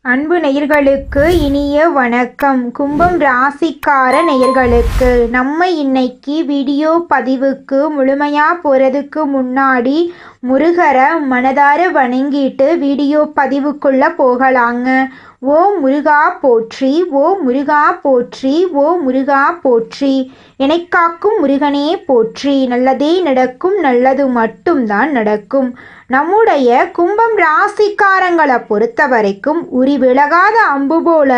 அன்பு நேயர்களுக்கு இனிய வணக்கம். கும்பம் ராசிக்கார நேயர்களுக்கு நம்ம இன்னைக்கு வீடியோ பதிவுக்கு முழுமையாக போகிறதுக்கு முன்னாடி முருகரை மனதார வணங்கிட்டு வீடியோ பதிவுக்குள்ளே போகலாங்க. ஓ முருகா போற்றி, ஓ முருகா போற்றி, ஓ முருகா போற்றி, எனக்காக்கும் முருகனே போற்றி. நல்லதே நடக்கும், நல்லது மட்டும்தான் நடக்கும். நம்முடைய கும்பம் ராசிக்காரங்களை பொறுத்த வரைக்கும் உரி விலகாத அம்பு போல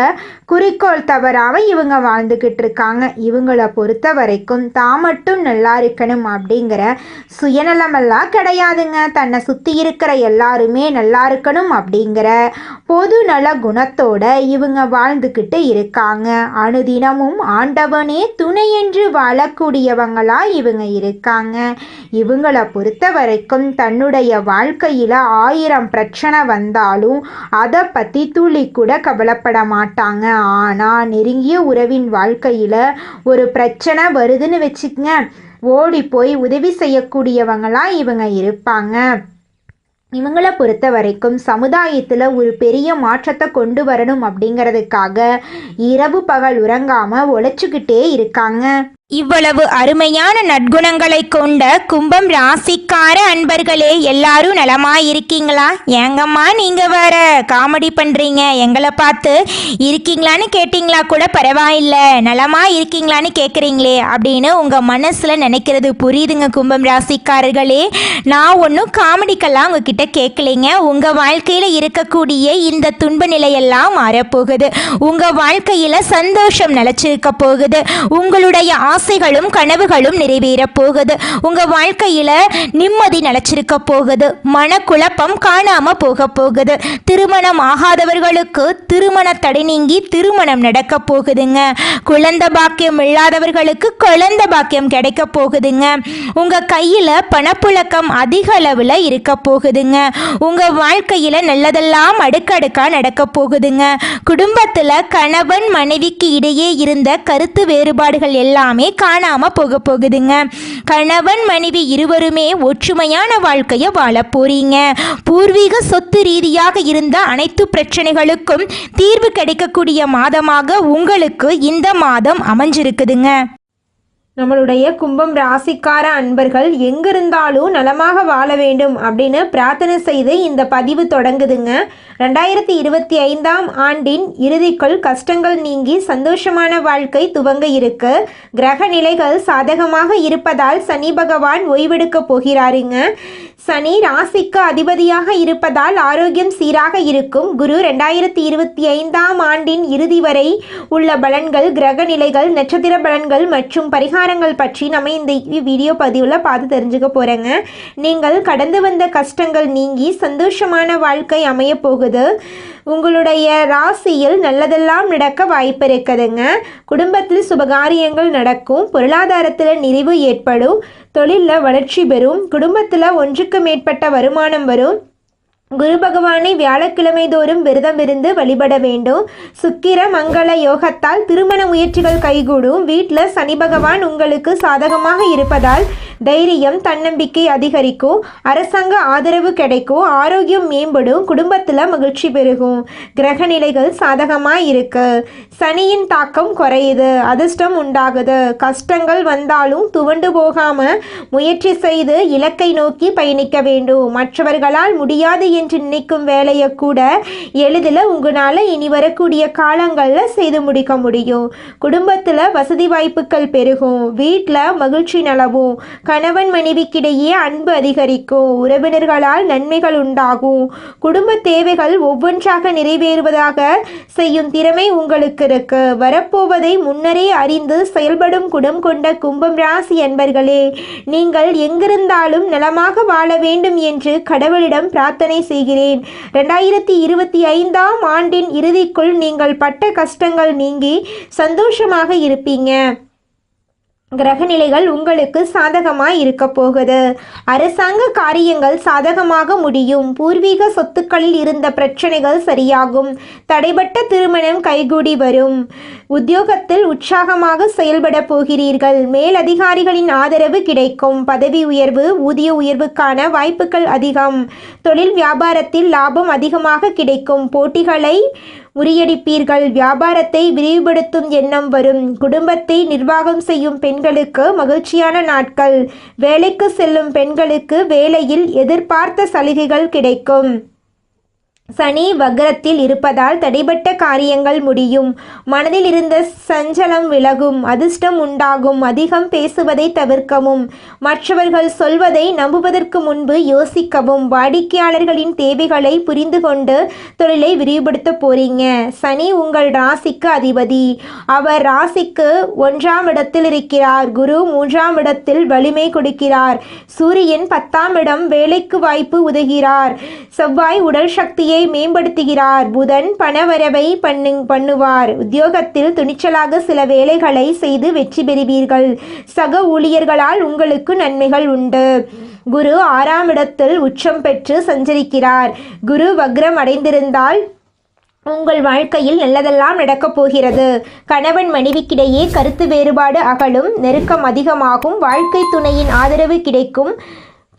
குறிக்கோள் தவறாம இவங்க வாழ்ந்துக்கிட்டு இருக்காங்க. இவங்களை பொறுத்த வரைக்கும் தான் மட்டும் நல்லா இருக்கணும் அப்படிங்கிற சுயநலமெல்லாம் கிடையாதுங்க. தன்னை சுற்றி இருக்கிற எல்லாருமே நல்லா இருக்கணும் அப்படிங்கிற பொது நல குணத்தோட இவங்க வாழ்ந்துக்கிட்டு இருக்காங்க. அனுதினமும் ஆண்டவனே துணை என்று வாழக்கூடியவங்களா இவங்க இருக்காங்க. இவங்களை பொறுத்த வரைக்கும் தன்னுடைய வாழ்க்கையில் 1000 பிரச்சனை வந்தாலும் அதை பற்றி துளி கூட கவலைப்பட மாட்டாங்க. ஆனால் நெருங்கிய உறவின் வாழ்க்கையில் ஒரு பிரச்சனை வருதுன்னு வச்சுக்கங்க, ஓடி போய் உதவி செய்யக்கூடியவங்களாம் இவங்க இருப்பாங்க. இவங்களை பொறுத்த வரைக்கும் சமுதாயத்தில் ஒரு பெரிய மாற்றத்தை கொண்டு வரணும் அப்படிங்கிறதுக்காக இரவு பகல் உறங்காமல் உழைச்சிக்கிட்டே இருக்காங்க. இவ்வளவு அருமையான நற்குணங்களை கொண்ட கும்பம் ராசிக்கார அன்பர்களே, எல்லாரும் நலமா இருக்கீங்களா? ஏங்கம்மா நீங்க வேற காமெடி பண்றீங்க, எங்களை பார்த்து இருக்கீங்களான்னு கேட்டிங்களா கூட பரவாயில்ல, நலமா இருக்கீங்களான்னு கேட்குறீங்களே அப்படின்னு உங்க மனசுல நினைக்கிறது புரியுதுங்க கும்பம் ராசிக்காரர்களே. நான் ஒன்றும் காமெடிக்கெல்லாம் உங்ககிட்ட கேட்கலைங்க. உங்க வாழ்க்கையில இருக்கக்கூடிய இந்த துன்ப நிலையெல்லாம் மாறப்போகுது. உங்க வாழ்க்கையில சந்தோஷம் நிலைச்சிருக்க போகுது. உங்களுடைய ஆசைகளும் கனவுகளும் நிறைவேற போகுது. உங்க வாழ்க்கையில நிம்மதி நிலைச்சிருக்க போகுது. மனக்குழப்பம் காணாம போக போகுது. திருமணம் ஆகாதவர்களுக்கு திருமண தடை நீங்கி திருமணம் நடக்க போகுதுங்க. குழந்தை பாக்கியம் இல்லாதவர்களுக்கு குழந்தை பாக்கியம் கிடைக்க போகுதுங்க. உங்க கையில பணப்புழக்கம் அதிக அளவுல இருக்க போகுதுங்க. உங்க வாழ்க்கையில நல்லதெல்லாம் அடுக்கடுக்கா நடக்க போகுதுங்க. குடும்பத்துல கணவன் மனைவிக்கு இடையே இருந்த கருத்து வேறுபாடுகள் எல்லாமே காணாம போக போகுதுங்க. கணவன் மனைவி இருவருமே ஒற்றுமையான வாழ்க்கையை வாழ போறீங்க. பூர்வீக சொத்து ரீதியாக இருந்த அனைத்து பிரச்சனைகளுக்கும் தீர்வு கிடைக்கக்கூடிய மாதமாக உங்களுக்கு இந்த மாதம் அமைஞ்சிருக்குதுங்க. நம்மளுடைய கும்பம் ராசிக்கார அன்பர்கள் எங்கிருந்தாலும் நலமாக வாழ வேண்டும் அப்படின்னு பிரார்த்தனை செய்து இந்த பதிவு தொடங்குதுங்க. 2025ஆம் ஆண்டின் இறுதிக்குள் கஷ்டங்கள் நீங்கி சந்தோஷமான வாழ்க்கை துவங்க இருக்கு. கிரக நிலைகள் சாதகமாக இருப்பதால் சனி பகவான் ஓய்வெடுக்க போகிறாருங்க. சனி ராசிக்கு அதிபதியாக இருப்பதால் ஆரோக்கியம் சீராக இருக்கும். குரு 2025ஆம் ஆண்டின் இறுதி வரை உள்ள பலன்கள், கிரக நிலைகள், நட்சத்திர பலன்கள் மற்றும் பரிகாரங்கள் பற்றி நம்ம இந்த வீடியோ பதிவில் பார்த்து தெரிஞ்சுக்க போகிறேங்க. நீங்கள் கடந்து வந்த கஷ்டங்கள் நீங்கி சந்தோஷமான வாழ்க்கை அமைய போகுது. உங்களுடைய ராசியில் நல்லதெல்லாம் நடக்க வாய்ப்பு இருக்குதுங்க. குடும்பத்தில் சுபகாரியங்கள் நடக்கும். பொருளாதாரத்தில் நிறைவு ஏற்படும். தொழிலில் வளர்ச்சி பெறும். குடும்பத்தில் ஒன்றுக்கு மேற்பட்ட வருமானம் வரும். குரு பகவானை வியாழக்கிழமை தோறும் விரதம் இருந்து வழிபட வேண்டும். சுக்கிர மங்கள யோகத்தால் திருமண முயற்சிகள் கைகூடும். வீட்டில் சனி பகவான் உங்களுக்கு சாதகமாக இருப்பதால் தைரியம், தன்னம்பிக்கை அதிகரிக்கும். அரசாங்க ஆதரவு கிடைக்கும். ஆரோக்கியம் மேம்படும். குடும்பத்தில் மகிழ்ச்சி பெருகும். கிரக நிலைகள் சாதகமாக இருக்கு. சனியின் தாக்கம் குறையுது. அதிர்ஷ்டம் உண்டாகுது. கஷ்டங்கள் வந்தாலும் துவண்டு போகாம முயற்சி செய்து இலக்கை நோக்கி பயணிக்க வேண்டும். மற்றவர்களால் முடியாது என்று நினைக்கும் வேலையை கூட எளிதில் உங்களால் இனி வரக்கூடிய காலங்களில் செய்து முடிக்க முடியும். குடும்பத்தில் வசதி வாய்ப்புகள் பெருகும். வீட்டில் மகிழ்ச்சி நிலவும். கணவன் மனைவிக்கிடையே அன்பு அதிகரிக்கும். உறவினர்களால் நன்மைகள் உண்டாகும். குடும்ப தேவைகள் ஒவ்வொன்றாக நிறைவேறுவதாக செய்யும் திறமை உங்களுக்கு இருக்கு. வரப்போவதை முன்னரே அறிந்து செயல்படும் குணம் கொண்ட கும்பம் ராசி என்பர்களே, நீங்கள் எங்கிருந்தாலும் நலமாக வாழ வேண்டும் என்று கடவுளிடம் பிரார்த்தனை செய்கிறேன். 2025ஆம் ஆண்டின் இறுதிக்குள் நீங்கள் பட்ட கஷ்டங்கள் நீங்கி சந்தோஷமாக இருப்பீங்க. கிரகநிலைகள் உங்களுக்கு சாதகமாய் இருக்க போகுது. அரசாங்க காரியங்கள் சாதகமாக முடியும். பூர்வீக சொத்துக்களில் இருந்த பிரச்சனைகள் சரியாகும். தடைபட்ட திருமணம் கைகூடி வரும். உத்தியோகத்தில் உற்சாகமாக செயல்பட போகிறீர்கள். மேலதிகாரிகளின் ஆதரவு கிடைக்கும். பதவி உயர்வு, ஊதிய உயர்வுக்கான வாய்ப்புகள் அதிகம். தொழில் வியாபாரத்தில் லாபம் அதிகமாக கிடைக்கும். போட்டிகளை முறியடிப்பீர்கள். வியாபாரத்தை விரிவுபடுத்தும் எண்ணம் வரும். குடும்பத்தை நிர்வாகம் செய்யும் பெண்களுக்கு மகிழ்ச்சியான நாட்கள். வேலைக்கு செல்லும் பெண்களுக்கு வேலையில் எதிர்பார்த்த சலுகைகள் கிடைக்கும். சனி வக்ரத்தில் இருப்பதால் தடைபட்ட காரியங்கள் முடியும். மனதில் இருந்த சஞ்சலம் விலகும். அதிர்ஷ்டம் உண்டாகும். அதிகம் பேசுவதை தவிர்க்கவும். மற்றவர்கள் சொல்வதை நம்புவதற்கு முன்பு யோசிக்கவும். வாடிக்கையாளர்களின் தேவைகளை புரிந்து கொண்டு தொழிலை விரிவுபடுத்த போறீங்க. சனி உங்கள் ராசிக்கு அதிபதி. அவர் ராசிக்கு 1ஆம் இடத்தில் இருக்கிறார். குரு 3ஆம் இடத்தில் வலிமை கொடுக்கிறார். சூரியன் 10ஆம் இடம் வேலைக்கு வாய்ப்பு உதவுகிறார். செவ்வாய் உடல் சக்தியை மேம்படுத்துகிறார். புதன் பணவரவை பண்ணுவார். உத்தியோகத்தில் துணிச்சலாக சில வேலைகளை செய்து வெற்றி பெறுவீர்கள். சக ஊழியர்களால் உங்களுக்கு நன்மைகள் உண்டு. குரு 6ஆம் இடத்தில் உச்சம் பெற்று சஞ்சரிக்கிறார். குரு வக்ரம் அடைந்திருந்தால் உங்கள் வாழ்க்கையில் நல்லதெல்லாம் நடக்கப் போகிறது. கணவன் மனைவிக்கிடையே கருத்து வேறுபாடு அகலும். நெருக்கம் அதிகமாகும். வாழ்க்கை துணையின் ஆதரவு கிடைக்கும்.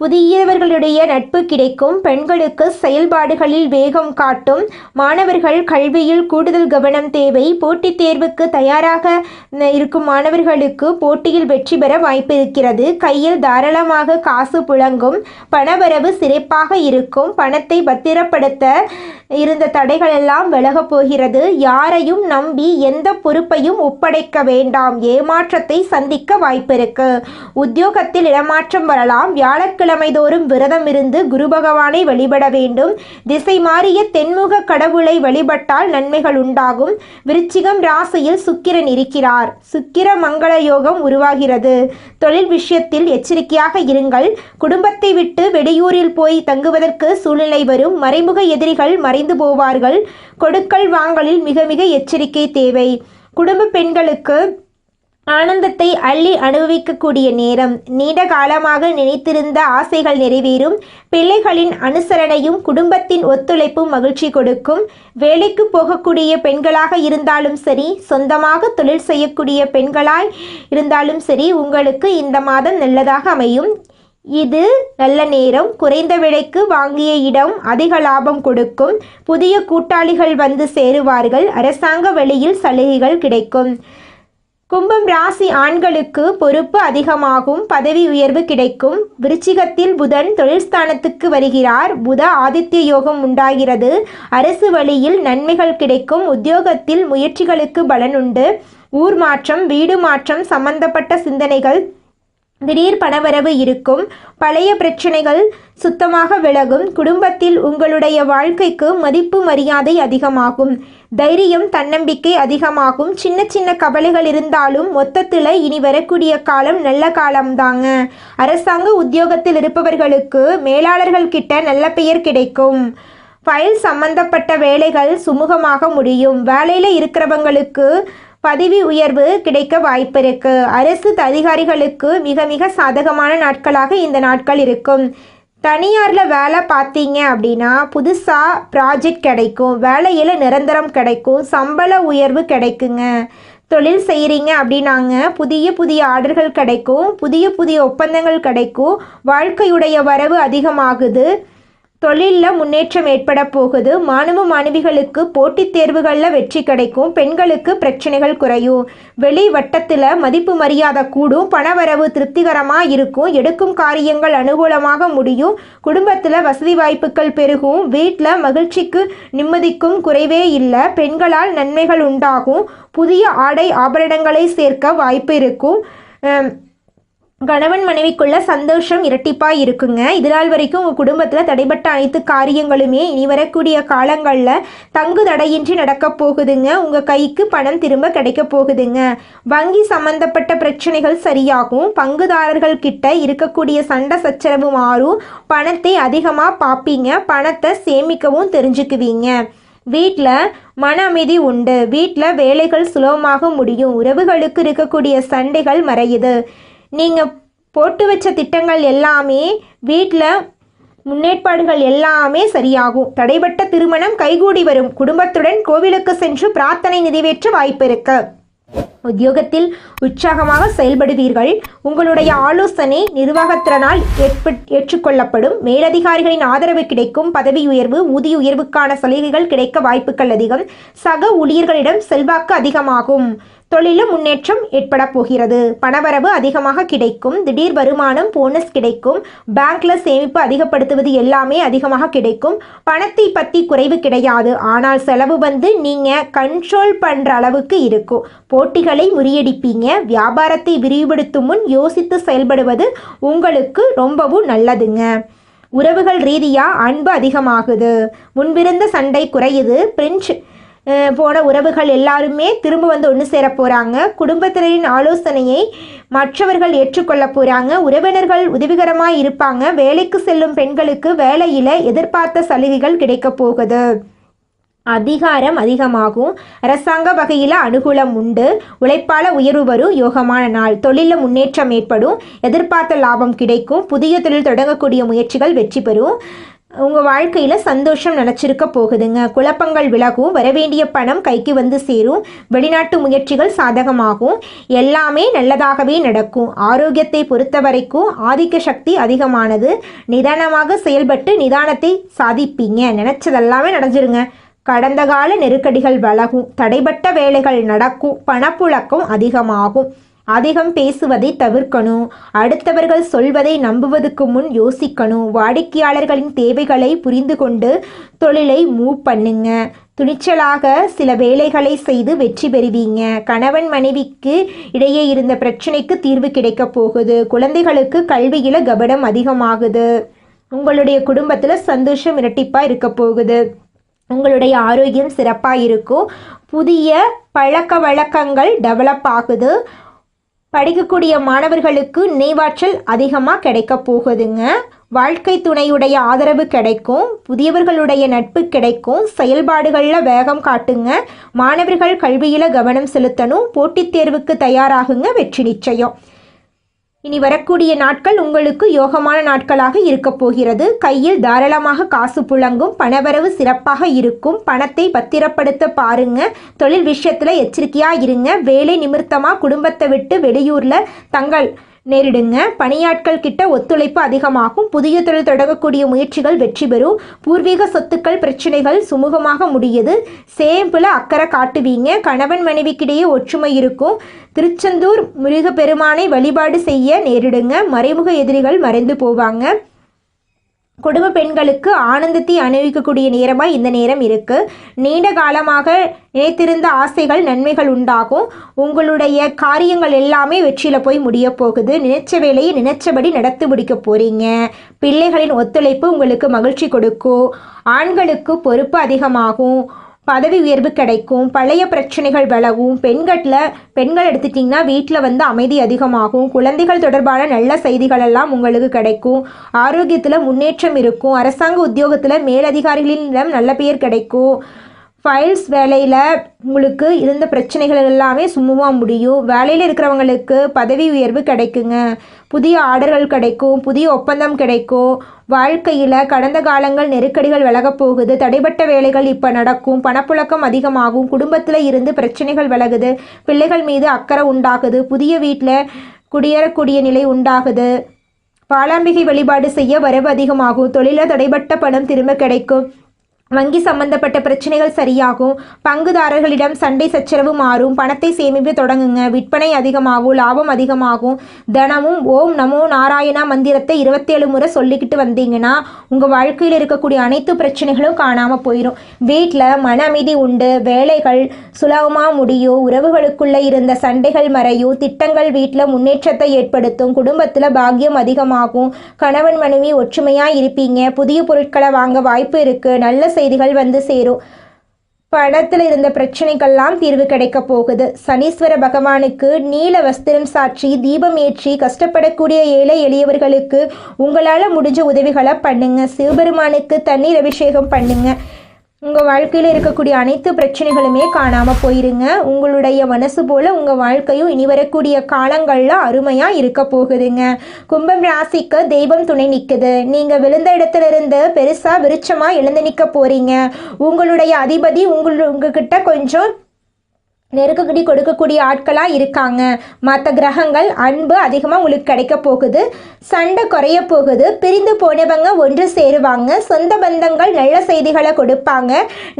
புதியவர்களுடைய நட்பு கிடைக்கும். பெண்களுக்கு செயல்பாடுகளில் வேகம் காட்டும். மாணவர்கள் கல்வியில் கூடுதல் கவனம் தேவை. போட்டித் தேர்வுக்கு தயாராக இருக்கும் மாணவர்களுக்கு போட்டியில் வெற்றி பெற வாய்ப்பு இருக்கிறது. கையில் தாராளமாக காசு புழங்கும். பணவரவு சிறப்பாக இருக்கும். பணத்தை பத்திரப்படுத்த இருந்த தடைகள் எல்லாம் விலகப் போகிறது. யாரையும் நம்பி எந்த பொறுப்பையும் ஒப்படைக்க வேண்டாம். ஏமாற்றத்தை சந்திக்க வாய்ப்பிருக்கு. உத்தியோகத்தில் இடமாற்றம் வரலாம். வியாழக்கிழமை தோறும் விரதம் இருந்து குரு பகவானை வழிபட வேண்டும். திசை மாறிய தென்முக கடவுளை வழிபட்டால் நன்மைகள் உண்டாகும். விருச்சிகம் ராசியில் சுக்கிரன் இருக்கிறார். சுக்கிர மங்கள யோகம் உருவாகிறது. தொழில் விஷயத்தில் எச்சரிக்கையாக இருங்கள். குடும்பத்தை விட்டு வெளியூரில் போய் தங்குவதற்கு சூழ்நிலை வரும். மறைமுக எதிரிகள் மறைந்து போவார்கள். கொடுக்கல் வாங்கலில் மிக மிக எச்சரிக்கை தேவை. குடும்ப பெண்களுக்கு ஆனந்தத்தை அள்ளி அனுபவிக்கக்கூடிய நேரம். நீண்ட காலமாக நினைத்திருந்த ஆசைகள் நிறைவேறும். பிள்ளைகளின் அனுசரணையும் குடும்பத்தின் ஒத்துழைப்பும் மகிழ்ச்சி கொடுக்கும். வேலைக்கு போகக்கூடிய பெண்களாக இருந்தாலும் சரி, சொந்தமாக தொழில் செய்யக்கூடிய பெண்களாய் இருந்தாலும் சரி, உங்களுக்கு இந்த மாதம் நல்லதாக அமையும். இது நல்ல நேரம். குறைந்த விலைக்கு வாங்கிய இடம் அதிக லாபம் கொடுக்கும். புதிய கூட்டாளிகள் வந்து சேருவார்கள். அரசாங்க வழியில் சலுகைகள் கிடைக்கும். கும்பம் ராசி ஆண்களுக்கு பொறுப்பு அதிகமாகும். பதவி உயர்வு கிடைக்கும். விருச்சிகத்தில் புதன் தொழில் ஸ்தானத்துக்கு வருகிறார். புத ஆதித்ய யோகம் உண்டாகிறது. அரசு வழியில் நன்மைகள் கிடைக்கும். உத்தியோகத்தில் முயற்சிகளுக்கு பலனுண்டு. ஊர் மாற்றம், வீடு மாற்றம் சம்பந்தப்பட்ட சிந்தனைகள், திடீர் பணவரவு இருக்கும். பழைய பிரச்சனைகள் சுத்தமாக விலகும். குடும்பத்தில் உங்களுடைய வாழ்க்கைக்கு மதிப்பு மரியாதை அதிகமாகும். தைரியம் தன்னம்பிக்கை அதிகமாகும். சின்ன சின்ன கவலைகள் இருந்தாலும் மொத்தத்தில் இனி வரக்கூடிய காலம் நல்ல காலம்தாங்க. அரசாங்க உத்தியோகத்தில் இருப்பவர்களுக்கு மேலாளர்கள் கிட்ட நல்ல பெயர் கிடைக்கும். ஃபைல் சம்பந்தப்பட்ட வேலைகள் சுமூகமாக முடியும். வேலையில் இருக்கிறவங்களுக்கு பதவி உயர்வு கிடைக்க வாய்ப்பு இருக்கு. அரசு அதிகாரிகளுக்கு மிக மிக சாதகமான நாட்களாக இந்த நாட்கள் இருக்கும். தனியாரில் வேலை பார்த்தீங்க அப்படின்னா புதுசாக ப்ராஜெக்ட் கிடைக்கும். வேலையில் நிரந்தரம் கிடைக்கும். சம்பள உயர்வு கிடைக்குங்க. தொழில் செய்கிறீங்க அப்படின்னாங்க புதிய புதிய ஆர்டர்கள் கிடைக்கும். புதிய புதிய ஒப்பந்தங்கள் கிடைக்கும். வாழ்க்கையுடைய வரவு அதிகமாகுது. தொழிலில் முன்னேற்றம் ஏற்பட போகுது. மாணவ மாணவிகளுக்கு போட்டித் தேர்வுகளில் வெற்றி கிடைக்கும். பெண்களுக்கு பிரச்சனைகள் குறையும். வெளி வட்டத்தில் மதிப்பு மரியாதை கூடும். பணவரவு திருப்திகரமாக இருக்கும். எடுக்கும் காரியங்கள் அனுகூலமாக முடியும். குடும்பத்தில் வசதி வாய்ப்புகள் பெருகும். வீட்டில் மகிழ்ச்சிக்கு நிம்மதிக்கும் குறைவே இல்லை. பெண்களால் நன்மைகள் உண்டாகும். புதிய ஆடை ஆபரணங்களை சேர்க்க வாய்ப்பு இருக்கும். கணவன் மனைவிக்குள்ள சந்தோஷம் இரட்டிப்பாக இருக்குங்க. இதனால் வரைக்கும் உங்கள் குடும்பத்தில் தடைபட்ட அனைத்து காரியங்களுமே இனி வரக்கூடிய காலங்களில் தங்கு தடையின்றி நடக்க போகுதுங்க. உங்கள் கைக்கு பணம் திரும்ப கிடைக்க போகுதுங்க. வங்கி சம்பந்தப்பட்ட பிரச்சனைகள் சரியாகும். பங்குதாரர்கள் கிட்ட இருக்கக்கூடிய சண்டை சச்சரவு மாறும். பணத்தை அதிகமாக பார்ப்பீங்க. பணத்தை சேமிக்கவும் தெரிஞ்சுக்குவீங்க. வீட்டில் மன அமைதி உண்டு. வீட்டில் வேலைகள் சுலபமாக முடியும். உறவுகளுக்கு இருக்கக்கூடிய சண்டைகள் மறையுது. நீங்கள் போட்டு வச்ச திட்டங்கள் எல்லாமே வீட்டில் முன்னேற்பாடுகள் எல்லாமே சரியாகும். தடைபட்ட திருமணம் கைகூடி வரும். குடும்பத்துடன் கோவிலுக்கு சென்று பிரார்த்தனை நிறைவேற்ற வாய்ப்பு இருக்கு. உத்தியோகத்தில் உற்சாகமாக செயல்படுவீர்கள். உங்களுடைய ஆலோசனை நிர்வாகத்திறனால் ஏற்றுக்கொள்ளப்படும். மேலதிகாரிகளின் ஆதரவு கிடைக்கும். பதவி உயர்வு, ஊதிய உயர்வுக்கான சலுகைகள் கிடைக்க வாய்ப்புகள் அதிகம். சக ஊழியர்களிடம் செல்வாக்கு அதிகமாகும். தொழிலில் முன்னேற்றம் ஏற்பட போகிறது. பணவரவு அதிகமாக கிடைக்கும். திடீர் வருமானம், போனஸ் கிடைக்கும். பேங்க்ல சேமிப்பு அதிகப்படுத்துவது எல்லாமே அதிகமாக கிடைக்கும். பணத்தை பற்றி குறைவு கிடையாது. ஆனால் செலவு நீங்க கண்ட்ரோல் பண்ற அளவுக்கு இருக்கும். போட்டிகளை முறியடிப்பீங்க. வியாபாரத்தை விரிவுபடுத்தும் முன் யோசித்து செயல்படுவது உங்களுக்கு ரொம்பவும் நல்லதுங்க. உறவுகள் ரீதியா அன்பு அதிகமாகுது. முன்பிருந்த சண்டை குறையுது. பிரெஞ்சு போன உறவுகள் எல்லாருமே திரும்ப ஒன்று சேர போகிறாங்க. குடும்பத்தினரின் ஆலோசனையை மற்றவர்கள் ஏற்றுக்கொள்ள போகிறாங்க. உறவினர்கள் உதவிகரமாக இருப்பாங்க. வேலைக்கு செல்லும் பெண்களுக்கு வேலையில் எதிர்பார்த்த சலுகைகள் கிடைக்க போகுது. அதிகாரம் அதிகமாகும். அரசாங்க வகையில் அனுகூலம் உண்டு. உழைப்பால உயர்வு வரும். யோகமான நாள். தொழிலில் முன்னேற்றம் ஏற்படும். எதிர்பார்த்த லாபம் கிடைக்கும். புதிய தொழில் தொடங்கக்கூடிய முயற்சிகள் வெற்றி பெறும். உங்கள் வாழ்க்கையில் சந்தோஷம் நினச்சிருக்க போகுதுங்க. குழப்பங்கள் விலகும். வரவேண்டிய பணம் கைக்கு வந்து சேரும். வெளிநாட்டு முயற்சிகள் சாதகமாகும். எல்லாமே நல்லதாகவே நடக்கும். ஆரோக்கியத்தை பொறுத்த வரைக்கும் ஆதிக்க சக்தி அதிகமானது. நிதானமாக செயல்பட்டு நிதானத்தை சாதிப்பீங்க. நினச்சதெல்லாமே நடந்துருங்க. கடந்த கால நெருக்கடிகள் விலகும். தடைபட்ட வேலைகள் நடக்கும். பணப்புழக்கம் அதிகமாகும். அதிகம் பேசுவதை தவிர்க்கணும். அடுத்தவர்கள் சொல்வதை நம்புவதற்கு முன் யோசிக்கணும். வாடிக்கையாளர்களின் தேவைகளை புரிந்து கொண்டு தொழிலை மூவ் பண்ணுங்க. துணிச்சலாக சில வேலைகளை செய்து வெற்றி பெறுவீங்க. கணவன் மனைவிக்கு இடையே இருந்த பிரச்சனைக்கு தீர்வு கிடைக்க போகுது. குழந்தைகளுக்கு கல்வியில் கவனம் அதிகமாகுது. உங்களுடைய குடும்பத்தில் சந்தோஷம் இரட்டிப்பாக இருக்க போகுது. உங்களுடைய ஆரோக்கியம் சிறப்பாக இருக்கும். புதிய பழக்க வழக்கங்கள் டெவலப் ஆகுது. படிக்கக்கூடிய மாணவர்களுக்கு நினைவாற்றல் அதிகமாக கிடைக்க போகுதுங்க. வாழ்க்கை துணையுடைய ஆதரவு கிடைக்கும். புதியவர்களுடைய நட்பு கிடைக்கும். செயல்பாடுகளில் வேகம் காட்டுங்க. மாணவர்கள் கல்வியில் கவனம் செலுத்தணும். போட்டித் தேர்வுக்கு தயாராகுங்க. வெற்றி நிச்சயம். இனி வரக்கூடிய நாட்கள் உங்களுக்கு யோகமான நாட்களாக இருக்க போகிறது. கையில் தாராளமாக காசு புழங்கும். பணவரவு சிறப்பாக இருக்கும். பணத்தை பத்திரப்படுத்த பாருங்க. தொழில் விஷயத்தில் எச்சரிக்கையாக இருங்க. வேலை நிமித்தமாக குடும்பத்தை விட்டு வெளியூரில் தங்கள் நேரிடுங்க. பணியாட்கள் கிட்ட ஒத்துழைப்பு அதிகமாகும். புதிய தொழில் தொடங்கக்கூடிய முயற்சிகள் வெற்றி பெறும். பூர்வீக சொத்துக்கள் பிரச்சனைகள் சுமூகமாக முடியுது. சேம்பில் அக்கறை காட்டுவீங்க. கணவன் மனைவிக்கிடையே ஒற்றுமை இருக்கும். திருச்செந்தூர் முருகப்பெருமானை வழிபாடு செய்ய நேரிடுங்க. மறைமுக எதிரிகள் மறைந்து போவாங்க. குடும்ப பெண்களுக்கு ஆனந்தத்தை அனுபவிக்கக்கூடிய நேரமாக இந்த நேரம் இருக்குது. நீண்ட காலமாக நினைத்திருந்த ஆசைகள் நன்மைகள் உண்டாகும். உங்களுடைய காரியங்கள் எல்லாமே வெற்றியில் போய் முடிய போகுது. நினைச்ச வேலையை நினைச்சபடி நடத்தி முடிக்க போகிறீங்க. பிள்ளைகளின் ஒத்துழைப்பு உங்களுக்கு மகிழ்ச்சி கொடுக்கும். ஆண்களுக்கு பொறுப்பு அதிகமாகும். பதவி உயர்வு கிடைக்கும். பழைய பிரச்சனைகள் விலகும். பெண்கள் எடுத்துட்டிங்கன்னா வீட்டில் அமைதி அதிகமாகும். குழந்தைகள் தொடர்பான நல்ல செய்திகள் எல்லாம் உங்களுக்கு கிடைக்கும். ஆரோக்கியத்தில் முன்னேற்றம் இருக்கும். அரசாங்க உத்தியோகத்தில் மேலதிகாரிகளிடம் நல்ல பெயர் கிடைக்கும். ஃபைல்ஸ் வேலையில் உங்களுக்கு இருந்த பிரச்சனைகள் எல்லாமே சுமூகமாக முடியும். வேலையில் இருக்கிறவங்களுக்கு பதவி உயர்வு கிடைக்குங்க. புதிய ஆர்டர்கள் கிடைக்கும். புதிய ஒப்பந்தம் கிடைக்கும். வாழ்க்கையில் கடந்த காலங்கள் நெருக்கடிகள் விலகப் போகுது. தடைப்பட்ட வேலைகள் இப்போ நடக்கும். பணப்புழக்கம் அதிகமாகும். குடும்பத்தில் இருந்து பிரச்சனைகள் விலகுது. பிள்ளைகள் மீது அக்கறை உண்டாகுது. புதிய வீட்டில் குடியேறக்கூடிய நிலை உண்டாகுது. பாலாம்பிகை வழிபாடு செய்ய வரவு அதிகமாகும். தொழிலில் தடைப்பட்ட பணம் திரும்ப கிடைக்கும். வங்கி சம்பந்தப்பட்ட பிரச்சனைகள் சரியாகும். பங்குதாரர்களிடம் சண்டை சச்சரவு மாறும். பணத்தை சேமிப்பு தொடங்குங்க. விற்பனை அதிகமாகும். லாபம் அதிகமாகும். தினமும் ஓம் நமோ நாராயணா மந்திரத்தை 27 முறை சொல்லிக்கிட்டு வந்தீங்கன்னா உங்கள் வாழ்க்கையில் இருக்கக்கூடிய அனைத்து பிரச்சனைகளும் காணாமல் போயிடும். வீட்டில் மன அமைதி உண்டு. வேலைகள் சுலபமாக முடியும். உறவுகளுக்குள்ளே இருந்த சண்டைகள் மறையும். திட்டங்கள் வீட்டில் முன்னேற்றத்தை ஏற்படுத்தும். குடும்பத்தில் பாக்கியம் அதிகமாகும். கணவன் மனைவி ஒற்றுமையாக இருப்பீங்க. புதிய பொருட்களை வாங்க வாய்ப்பு இருக்குது. நல்ல செய்திகள் வந்து சேரும். பணத்தில் இருந்த பிரச்சனைகள்லாம் தீர்வு கிடைக்க போகுது. சனீஸ்வர பகவானுக்கு நீல வஸ்திரம் சாற்றி தீபம் ஏற்றி கஷ்டப்படக்கூடிய ஏழை எளியவர்களுக்கு உங்களால் முடிஞ்ச உதவிகளை பண்ணுங்க. சிவபெருமானுக்கு தண்ணீர் அபிஷேகம் பண்ணுங்க. உங்கள் வாழ்க்கையில் இருக்கக்கூடிய அனைத்து பிரச்சனைகளுமே காணாமல் போயிருங்க. உங்களுடைய மனசு போல் உங்கள் வாழ்க்கையும் இனி வரக்கூடிய காலங்களில் அருமையாக இருக்க போகுதுங்க. கும்பம் ராசிக்கு தெய்வம் துணை நிற்குது. நீங்கள் விழுந்த இடத்துல இருந்து பெருசாக விருட்சமாக எழுந்து நிற்க போகிறீங்க. உங்களுடைய அதிபதி உங்ககிட்ட கொஞ்சம் நெருக்கடி கொடுக்கக்கூடிய ஆட்களாக இருக்காங்க. மற்ற கிரகங்கள் அன்பு அதிகமாக உங்களுக்கு கிடைக்க போகுது. சண்டை குறைய போகுது. பிரிந்து போனவங்க ஒன்று சேருவாங்க. சொந்த பந்தங்கள் நல்ல செய்திகளை கொடுப்பாங்க.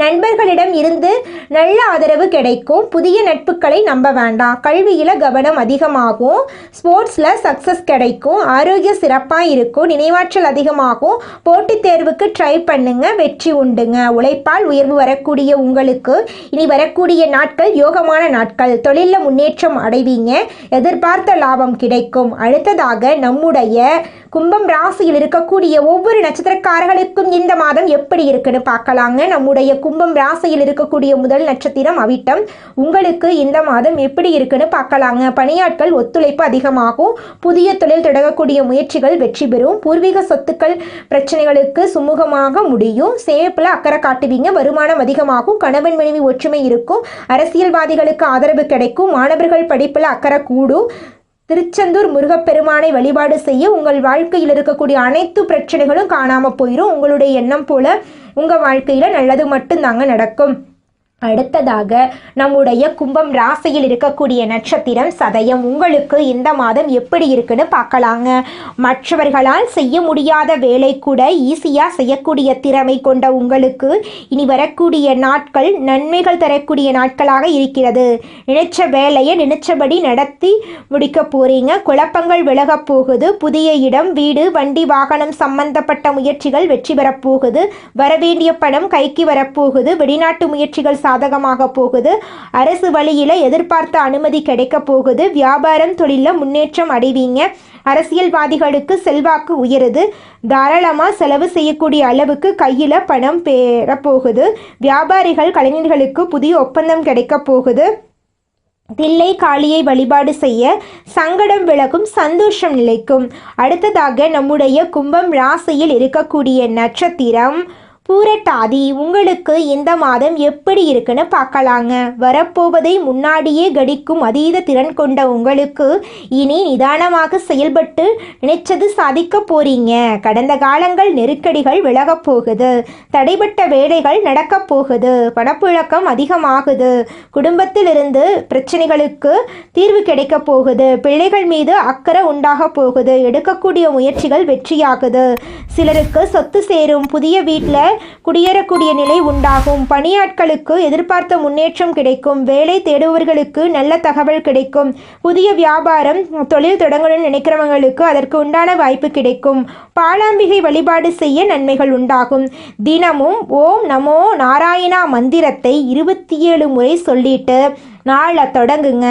நண்பர்களிடம் இருந்து நல்ல ஆதரவு கிடைக்கும். புதிய நட்புகளை நம்ப வேண்டாம். கல்வியில் கவனம் அதிகமாகும். ஸ்போர்ட்ஸில் சக்ஸஸ் கிடைக்கும். ஆரோக்கியம் சிறப்பாக இருக்கும். நினைவாற்றல் அதிகமாகும். போட்டித் தேர்வுக்கு ட்ரை பண்ணுங்க, வெற்றி உண்டுங்க. உழைப்பால் உயர்வு வரக்கூடிய உங்களுக்கு இனி வரக்கூடிய நாட்கள் யோக நாட்கள். தொழிலில் முன்னேற்றம் அடைவீங்க. எதிர்பார்த்த லாபம் கிடைக்கும். அடுத்ததாக நம்முடைய கும்பம் ராசியில் இருக்கக்கூடிய ஒவ்வொரு நட்சத்திரக்காரர்களுக்கும் இந்த மாதம் எப்படி இருக்குன்னு பார்க்கலாங்க. நம்முடைய கும்பம் ராசியில் இருக்கக்கூடிய முதல் நட்சத்திரம் அவிட்டம். உங்களுக்கு இந்த மாதம் எப்படி இருக்குன்னு பார்க்கலாங்க. பணியாட்கள் ஒத்துழைப்பு அதிகமாகும். புதிய தொழில் தொடங்கக்கூடிய முயற்சிகள் வெற்றி பெறும். பூர்வீக சொத்துக்கள் பிரச்சனைகளுக்கு சுமூகமாக முடியும். சேமிப்பில் அக்கறை காட்டுவீங்க. வருமானம் அதிகமாகும். கணவன் மனைவி ஒற்றுமை இருக்கும். அரசியல்வாதிகளுக்கு ஆதரவு கிடைக்கும். மாணவர்கள் படிப்பில் அக்கறை கூடும். திருச்செந்தூர் முருகப்பெருமானை வழிபாடு செய்ய உங்கள் வாழ்க்கையில் இருக்கக்கூடிய அனைத்து பிரச்சனைகளும் காணாமல் போயிடும். உங்களுடைய எண்ணம் போல உங்கள் வாழ்க்கையில் நல்லது மட்டும்தாங்க நடக்கும். அடுத்ததாக நம்முடைய கும்பம் ராசியில் இருக்கக்கூடிய நட்சத்திரம் சதயம். உங்களுக்கு இந்த மாதம் எப்படி இருக்குன்னு பார்க்கலாங்க. மற்றவர்களால் செய்ய முடியாத வேலை கூட ஈஸியாக செய்யக்கூடிய திறமை கொண்ட உங்களுக்கு இனி வரக்கூடிய நாட்கள் நன்மைகள் தரக்கூடிய நாட்களாக இருக்கிறது. நினைச்ச வேலையை நினைச்சபடி நடத்தி முடிக்க போறீங்க. குழப்பங்கள் விலக போகுது. புதிய இடம், வீடு, வண்டி, வாகனம் சம்பந்தப்பட்ட முயற்சிகள் வெற்றி பெறப்போகுது. வரவேண்டிய பணம் கைக்கு வரப்போகுது. வெளிநாட்டு முயற்சிகள் சாதகமாக போகுது. அரசு வழியில் எதிர்பார்த்த அனுமதி கிடைக்க போகுது. வியாபாரம், தொழிலில் முன்னேற்றம் அடைவீங்க. அரசியல்வாதிகளுக்கு செல்வாக்கு உயருது. தாராளமாக செலவு செய்யக்கூடிய அளவுக்கு கையில் பணம் பெறப்போகுது. வியாபாரிகள், கலைஞர்களுக்கு புதிய ஒப்பந்தம் கிடைக்க போகுது. தில்லை காளியை வழிபாடு செய்ய சங்கடம் விலகும், சந்தோஷம் நிலைக்கும். அடுத்ததாக நம்முடைய கும்பம் ராசியில் இருக்கக்கூடிய நட்சத்திரம் பூரட்டாதி. உங்களுக்கு இந்த மாதம் எப்படி இருக்குன்னு பார்க்கலாங்க. வரப்போவதை முன்னாடியே கணிக்கும் அதீத திறன் கொண்ட உங்களுக்கு இனி நிதானமாக செயல்பட்டு நினைச்சது சாதிக்க போறீங்க. கடந்த காலங்கள் நெருக்கடிகள் விலகப் போகுது. தடைபட்ட வேலைகள் நடக்கப் போகுது. பணப்புழக்கம் அதிகமாகுது. குடும்பத்திலிருந்து பிரச்சனைகளுக்கு தீர்வு கிடைக்க போகுது. பிள்ளைகள் மீது அக்கறை உண்டாக போகுது. எடுக்கக்கூடிய முயற்சிகள் வெற்றியாகுது. சிலருக்கு சொத்து சேரும். புதிய வீட்டில் குடியேறக்கூடிய நிலை உண்டாகும். பணியாட்களுக்கு எதிர்பார்த்த முன்னேற்றம் கிடைக்கும். வேலை தேடுபவர்களுக்கு நல்ல தகவல் கிடைக்கும். புதிய வியாபாரம், தொழில் தொடங்கணும்னு நினைக்கிறவங்களுக்கு அதற்கு உண்டான வாய்ப்பு கிடைக்கும். பாலாம்பிகை வழிபாடு செய்ய நன்மைகள் உண்டாகும். தினமும் ஓம் நமோ நாராயணா மந்திரத்தை 27 முறை சொல்லிட்டு நாளை தொடங்குங்க.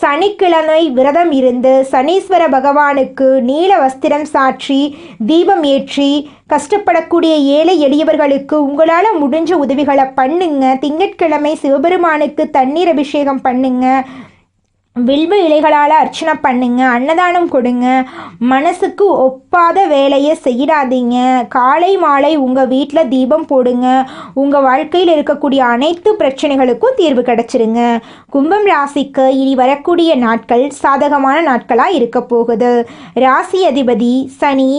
சனிக்கிழமை விரதம் இருந்து சனீஸ்வர பகவானுக்கு நீல வஸ்திரம் சாற்றி தீபம் ஏற்றி கஷ்டப்படக்கூடிய ஏழை எளியவர்களுக்கு உங்களால் முடிஞ்ச உதவிகளை பண்ணுங்க. திங்கட்கிழமை சிவபெருமானுக்கு தண்ணீர் அபிஷேகம் பண்ணுங்க. வில்வ இலைகளால் அர்ச்சனை பண்ணுங்க. அன்னதானம் கொடுங்க. மனசுக்கு ஒப்பாத வேலையை செய்யாதீங்க. காலை மாலை உங்கள் வீட்டில் தீபம் போடுங்க. உங்கள் வாழ்க்கையில் இருக்கக்கூடிய அனைத்து பிரச்சனைகளுக்கும் தீர்வு கிடைச்சிருங்க. கும்பம் ராசிக்கு இனி வரக்கூடிய நாட்கள் சாதகமான நாட்களாக இருக்க போகுது. ராசி அதிபதி சனி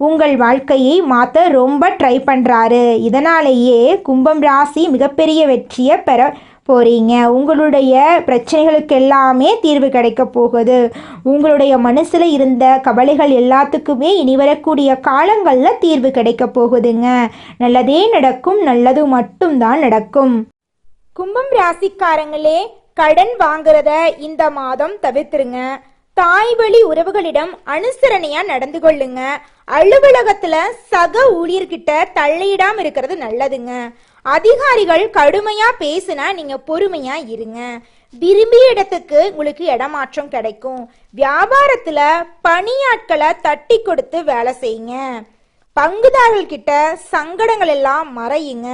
உங்கள் வாழ்க்கையை மாற்ற ரொம்ப ட்ரை பண்ணுறாரு. இதனாலேயே கும்பம் ராசி மிகப்பெரிய வெற்றியை பெற போறீங்க. உங்களுடைய பிரச்சனைகளுக்கு எல்லாமே தீர்வு கிடைக்க போகுது. உங்களுடைய மனசில் இருந்த கவலைகள் எல்லாத்துக்குமே இனி வரக்கூடிய காலங்களில் தீர்வு கிடைக்க போகுதுங்க. நல்லதே நடக்கும். நல்லது மட்டும்தான் நடக்கும். கும்பம் ராசிக்காரங்களே, கடன் வாங்குறத இந்த மாதம் தவிர்த்துருங்க. தாய் வழி உறவுகளிடம் அனுசரணையா நடந்து கொள்ளுங்க. அலுவலகத்துல சக ஊழியர்கிட்ட தள்ளிடாம இருக்கிறது நல்லதுங்க. அதிகாரிகள் கடுமையா பேசுனா நீங்க பொறுமையா இருங்க. விரும்பிய இடத்துக்கு உங்களுக்கு இடமாற்றம் கிடைக்கும். வியாபாரத்துல பணியாட்களை தட்டி கொடுத்து வேலை செய்யுங்க. பங்குதாரர்கள் கிட்ட சங்கடங்கள் எல்லாம் மறையுங்க.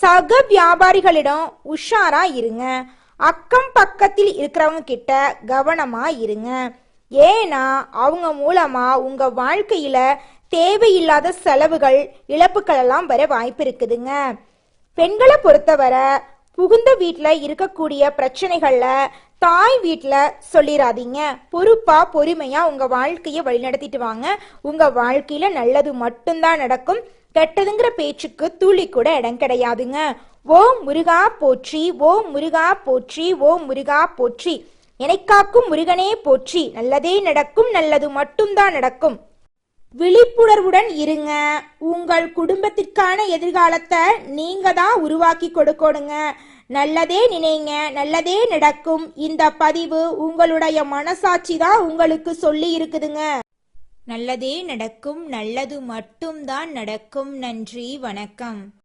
சக வியாபாரிகளிடம் உஷாரா இருங்க. அக்கம் பக்கத்தில் இருக்கிறவங்க கிட்ட கவனமா இருங்க. ஏன்னா அவங்க மூலமா உங்க வாழ்க்கையில தேவையில்லாத செலவுகள், இழப்புகள் எல்லாம் வர வாய்ப்பு இருக்குதுங்க. பெண்களை பொறுத்தவரை புகுந்த வீட்டில் இருக்கக்கூடிய பிரச்சனைகள்ல தாய் வீட்டில் சொல்லிடாதீங்க. பொறுப்பா பொறுமையா உங்க வாழ்க்கையை வழிநடத்திட்டு வாங்க. உங்க வாழ்க்கையில நல்லது மட்டும்தான் நடக்கும். கெட்டதுங்கிற பேச்சுக்கு துளி கூட இடம் கிடையாதுங்க. ஓம் முருகா போற்றி, ஓம் முருகா போற்றி, ஓம் முருகா போற்றி. எனக்காக்கும் முருகனே போற்றி. நல்லதே நடக்கும், நல்லது மட்டும்தான் நடக்கும். விழிப்புணர்வுடன் இருங்க. உங்கள் குடும்பத்திற்கான எதிர்காலத்தை நீங்க தான் உருவாக்கி கொடுக்கணுங்க. நல்லதே நினைங்க, நல்லதே நடக்கும். இந்த பதிவு உங்களுடைய மனசாட்சி தான் உங்களுக்கு சொல்லி இருக்குதுங்க. நல்லதே நடக்கும், நல்லது மட்டும்தான் நடக்கும். நன்றி, வணக்கம்.